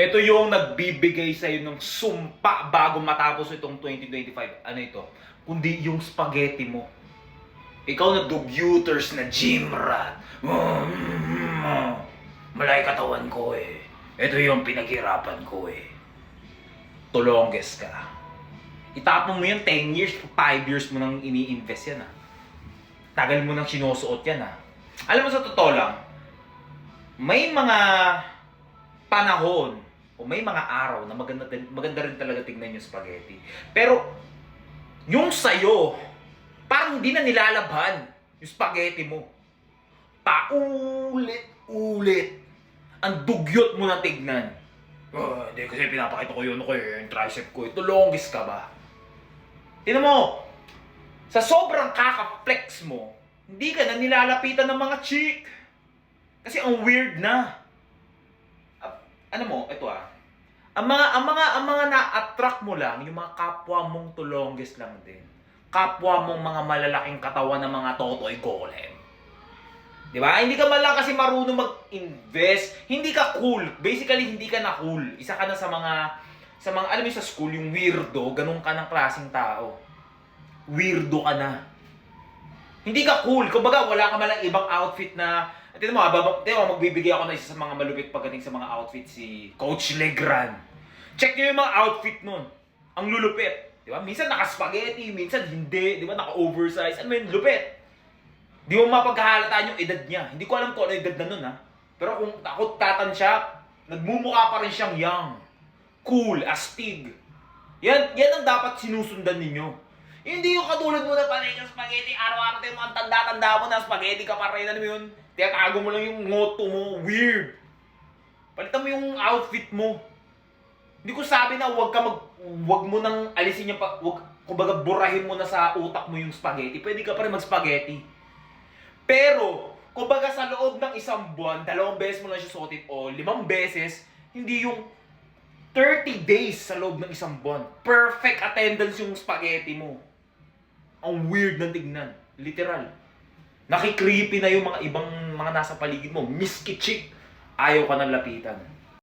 Ito yung nagbibigay sa'yo ng sumpa bago matapos itong 2025. Ano ito? Kundi yung spaghetti mo. Ikaw na duguters na gym rat. Malay katawan ko eh. Ito yung pinaghirapan ko eh. Tulongges ka. Itapon mo yan 10 years, 5 years mo nang ini-invest yan ah. Tagal mo nang sinusuot yan ah. Alam mo sa totoo lang, may mga panahon o may mga araw na maganda rin talaga tignan yung spaghetti. Pero yung sayo, parang hindi na nilalabhan yung spaghetti mo. Paulit-ulit. Ang dugyot mo na tignan. Hindi kasi pinapakita ko yun yung tricep ko. Ito longest ka ba? Tignan mo, sa sobrang kaka-flex mo, hindi ka na nilalapitan ng mga chick. Kasi ang weird na. Ano mo, ito ah. Ang mga na-attract mo lang, yung mga kapwa mong tulongges lang din. Kapwa mong mga malalaking katawan ng mga totoy golem. Di ba? Hindi ka man lang kasi marunong mag-invest. Hindi ka cool. Basically, hindi ka na cool. Isa ka na sa mga, alam mo sa school, yung weirdo, ganun ka ng klaseng tao. Weirdo ka na. Hindi ka cool. Kumbaga, wala ka man lang ibang outfit na, tignan mo, magbibigay ako ng isa sa mga malupit pagdating sa mga outfit si Coach Legrand. Check nyo yung mga outfit nun. Ang lulupit. Di ba? Minsan naka-spaghetti, minsan hindi. Di ba? Naka-oversize. Ano yun? Lupit. Di mo mapagkahalataan yung edad niya. Hindi ko alam kung ano edad na nun ha. Pero kung takot tatansya, nagmumukha pa rin siyang young. Cool, astig. Yan ang dapat sinusundan ninyo. Hindi yung katulad mo na panay ka spaghetti, araw-araw tayo mga tanda-tanda mo na spaghetti ka pa rin. Ano yun? Tiyatago mo lang yung ngoto mo. Weird. Palitan mo yung outfit mo. Hindi ko sabi na wag mo nang alisin yung kumbaga burahin mo na sa utak mo yung spaghetti. Pwede ka pa rin mag-spaghetti. Pero, kumbaga sa loob ng isang buwan, 2 beses mo lang siya suotin o 5 beses, hindi yung 30 days sa loob ng isang buwan. Perfect attendance yung spaghetti mo. Ang weird ng tignan. Literal. Nakikreepy na yung mga ibang mga nasa paligid mo. Miski chick, ayaw ka nang lapitan.